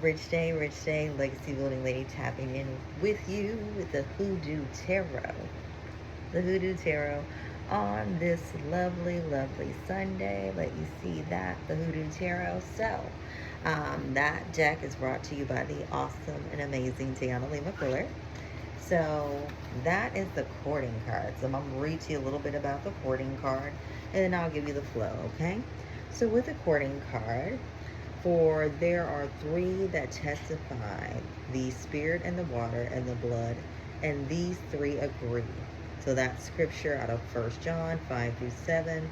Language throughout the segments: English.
Rich Day, Legacy Building Lady tapping in with you with the HooDoo Tarot. The HooDoo Tarot on this lovely, lovely Sunday. Let you see that, the HooDoo Tarot. That deck is brought to you by the awesome and amazing Tiana Lee McCuller. So, that is the courting card. So, I'm going to read to you a little bit about the courting card, and then I'll give you the flow, okay? So, with the courting card, for there are three that testify, the spirit and the water and the blood, and these three agree. So that's scripture out of 1 John 5 through 7.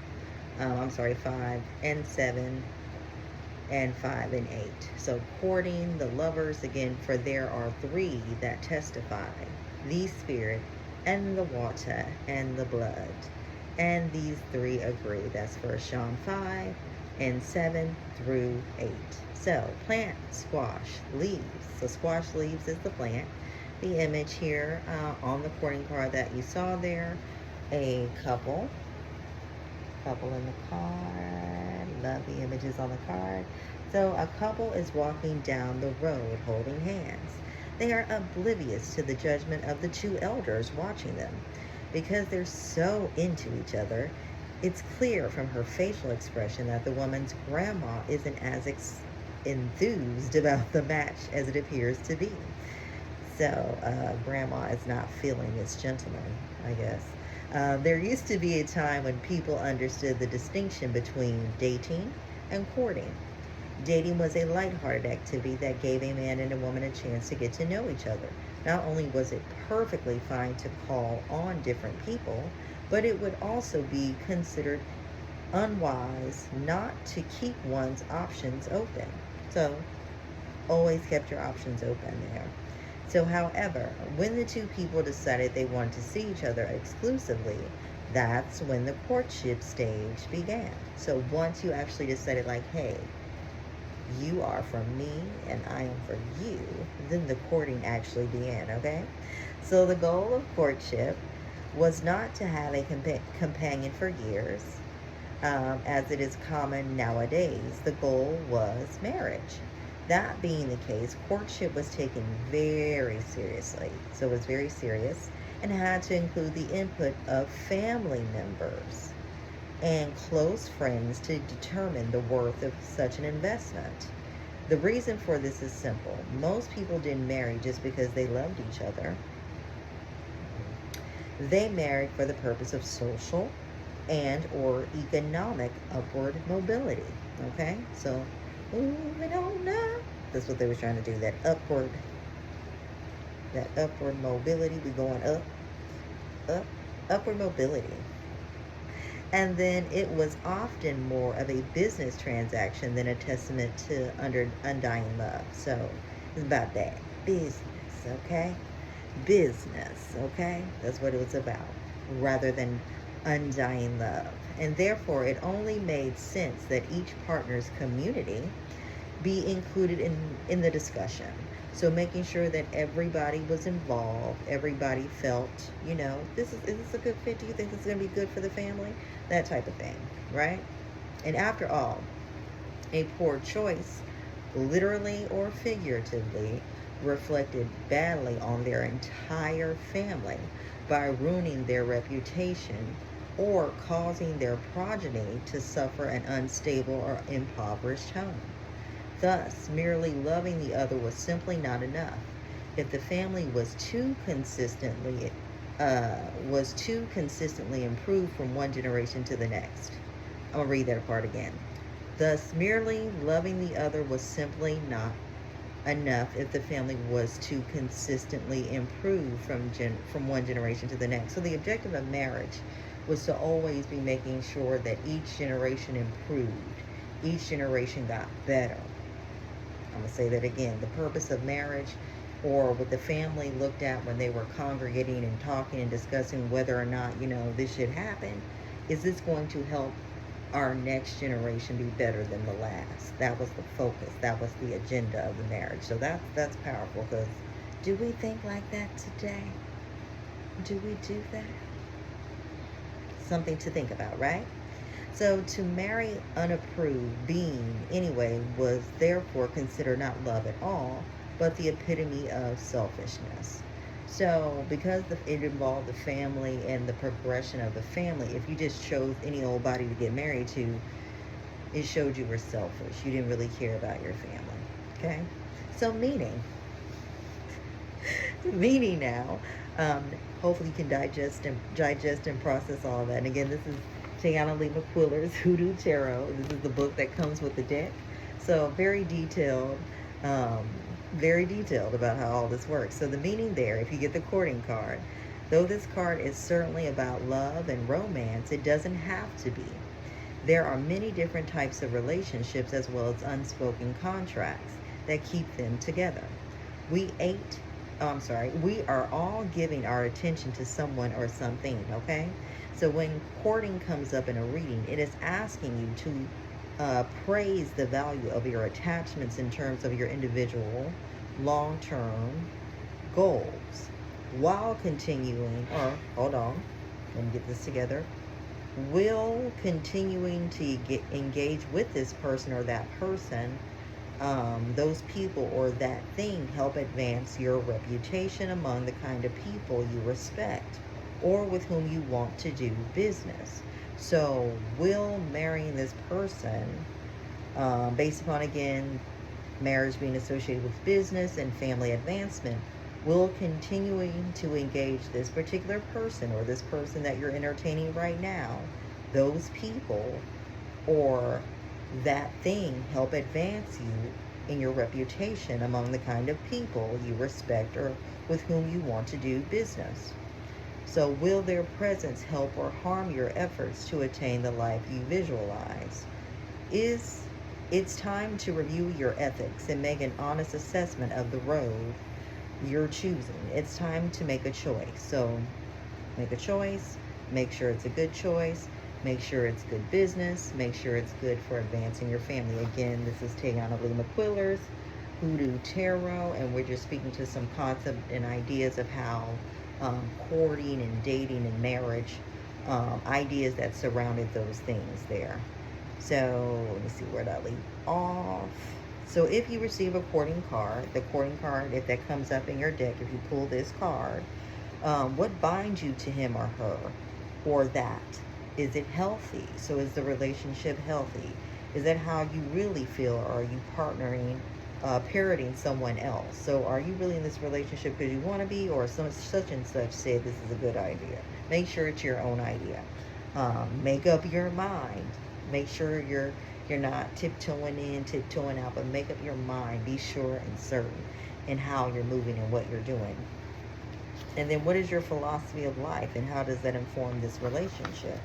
5 and 7 and 5 and 8. So courting the lovers again, for there are three that testify, the spirit and the water and the blood, and these three agree. That's 1 John 5 and 7 through 8. So plant, squash, leaves. So squash leaves is the plant. The image here on the courting card that you saw there, a couple in the card. Love the images on the card. So a couple is walking down the road holding hands. They are oblivious to the judgment of the two elders watching them. Because they're so into each other, it's clear from her facial expression that the woman's grandma isn't as enthused about the match as it appears to be. So grandma is not feeling this gentleman, I guess. There used to be a time when people understood the distinction between dating and courting. Dating was a lighthearted activity that gave a man and a woman a chance to get to know each other. Not only was it perfectly fine to call on different people, but it would also be considered unwise not to keep one's options open. So, always kept your options open there. So, however, when the two people decided they wanted to see each other exclusively, that's when the courtship stage began. So, once you actually decided, like, hey, you are for me and I am for you, then the courting actually began, okay? So, the goal of courtship was not to have a companion for years, as it is common nowadays. The goal was marriage. That being the case, courtship was taken very seriously. So it was very serious and had to include the input of family members and close friends to determine the worth of such an investment. The reason for this is simple. Most people didn't marry just because they loved each other. They married for the purpose of social and or economic upward mobility. Okay? So moving on up. That's what they were trying to do. That upward mobility. We going up, upward mobility. And then it was often more of a business transaction than a testament to undying love. So it's about that business, okay? Business, okay? That's what it was about, rather than undying love. And therefore, it only made sense that each partner's community be included in the discussion. So making sure that everybody was involved, everybody felt, is this a good fit? Do you think this is going to be good for the family? That type of thing, right? And after all, a poor choice, literally or figuratively, reflected badly on their entire family by ruining their reputation or causing their progeny to suffer an unstable or impoverished home. Thus, merely loving the other was simply not enough. If the family was too consistently improved from one generation to the next. I'm going to read that part again. Thus, merely loving the other was simply not enough if the family was to consistently improve from one generation to the next. So the objective of marriage was to always be making sure that each generation improved. Each generation got better. I'm going to say that again. The purpose of marriage, or what the family looked at when they were congregating and talking and discussing whether or not, this should happen, is this going to help our next generation be better than the last? That was the focus. That was the agenda of the marriage. So that's powerful, because do we think like that today? Do we do that? Something to think about, right? So to marry unapproved being anyway was therefore considered not love at all, but the epitome of selfishness. So because it involved the family and the progression of the family, if you just chose any old body to get married to, it showed you were selfish. You didn't really care about your family. Okay? So meaning now, um, hopefully you can digest and process all of that. And again, this is Tiana Lee McQuiller's HooDoo Tarot. This is the book that comes with the deck. So um, very detailed about how all this works. So the meaning there, if you get the courting card, though this card is certainly about love and romance, it doesn't have to be. There are many different types of relationships as well as unspoken contracts that keep them together. We are all giving our attention to someone or something, okay? So when courting comes up in a reading, it is asking you to praise the value of your attachments in terms of your individual long-term goals while continuing, or hold on, let me get this together, will continuing to engage with this person or that person, those people or that thing help advance your reputation among the kind of people you respect or with whom you want to do business. So will marrying this person, based upon, again, marriage being associated with business and family advancement, will continuing to engage this particular person or this person that you're entertaining right now, those people or that thing help advance you in your reputation among the kind of people you respect or with whom you want to do business. So will their presence help or harm your efforts to attain the life you visualize? It's time to review your ethics and make an honest assessment of the road you're choosing. It's time to make a choice. So make a choice, make sure it's a good choice, make sure it's good business, make sure it's good for advancing your family. Again, this is Tiana Lee McQuiller's HooDoo Tarot, and we're just speaking to some concepts and ideas of how courting and dating and marriage, ideas that surrounded those things there. So let me see where that leave off. So if you receive a courting card, the courting card, if that comes up in your deck, if you pull this card, what binds you to him or her or that? Is it healthy? So is the relationship healthy? Is that how you really feel? Or are you partnering, parroting someone else? So are you really in this relationship because you want to be, or such and such said this is a good idea? Make sure it's your own idea. Make up your mind. Make sure you're not tiptoeing in, tiptoeing out, but make up your mind. Be sure and certain in how you're moving and what you're doing. And then what is your philosophy of life, and how does that inform this relationship?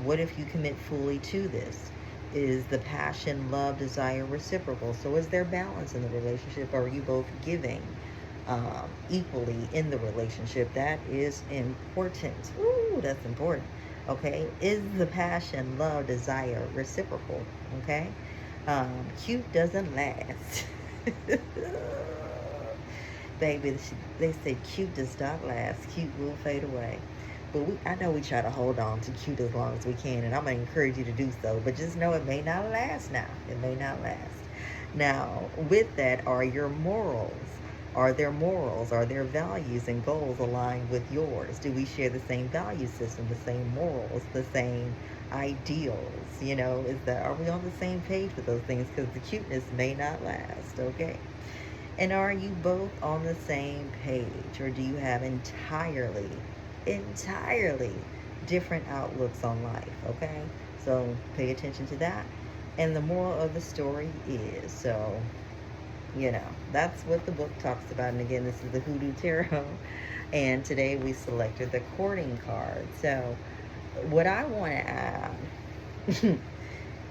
What if you commit fully to this? Is the passion, love, desire reciprocal? So is there balance in the relationship? Are you both giving equally in the relationship? That is important. Ooh, that's important. Okay, is the passion, love, desire reciprocal? Okay, cute doesn't last. Baby, they say cute does not last. Cute will fade away. But I know we try to hold on to cute as long as we can, and I'm going to encourage you to do so. But just know it may not last now. It may not last. Now, with that, are your morals? Are there morals? Are there values and goals aligned with yours? Do we share the same value system, the same morals, the same ideals? Are we on the same page with those things? Because the cuteness may not last, okay? And are you both on the same page, or do you have entirely different outlooks on life, okay? So pay attention to that. And the moral of the story is, so, that's what the book talks about. And again, this is the HooDoo Tarot. And today we selected the courting card. So what I want to add,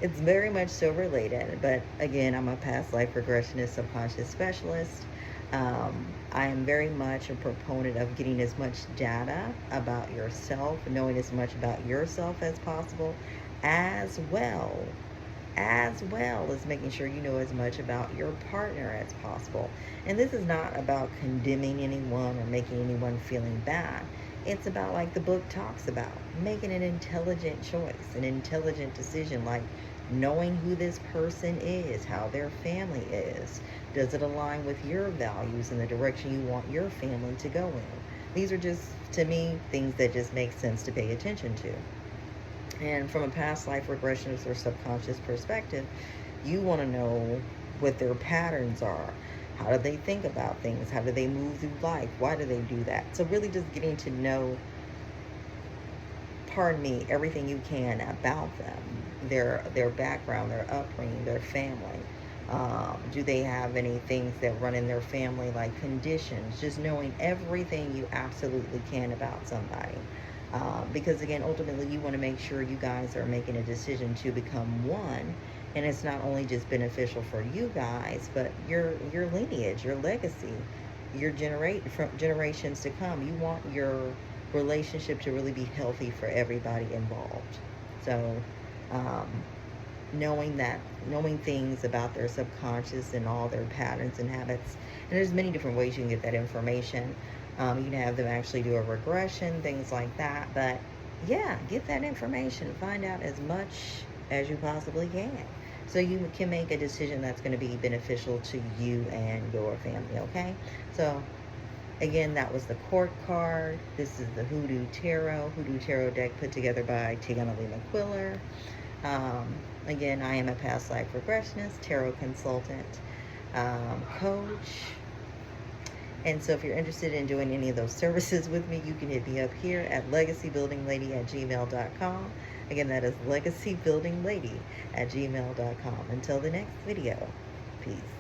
it's very much so related, but again, I'm a past life regressionist, subconscious specialist. I am very much a proponent of getting as much data about yourself, knowing as much about yourself as possible, as well as making sure you know as much about your partner as possible. And this is not about condemning anyone or making anyone feeling bad. it's about, like the book talks about, making an intelligent choice, an intelligent decision, like knowing who this person is, how their family is. Does it align with your values and the direction you want your family to go in? These are just, to me, things that just make sense to pay attention to. And from a past life regressionist or subconscious perspective, you want to know what their patterns are. How do they think about things? How do they move through life? Why do they do that? So really just getting to know, pardon me, everything you can about them, their background, their upbringing, their family. Do they have any things that run in their family, like conditions? Just knowing everything you absolutely can about somebody. Because again, ultimately, you want to make sure you guys are making a decision to become one, and it's not only just beneficial for you guys, but your lineage, your legacy, your from generations to come. You want your relationship to really be healthy for everybody involved. So, um, knowing things about their subconscious and all their patterns and habits, and there's many different ways you can get that information. You can have them actually do a regression, things like that. But yeah, get that information. Find out as much as you possibly can, so you can make a decision that's going to be beneficial to you and your family. Okay, so again, that was the court card. This is the Hoodoo Tarot deck put together by Tiana Lee McQuiller. Again, I am a past life regressionist, tarot consultant, coach. And so if you're interested in doing any of those services with me, you can hit me up here at legacybuildinglady@gmail.com. Again, that is legacybuildinglady@gmail.com. Until the next video, peace.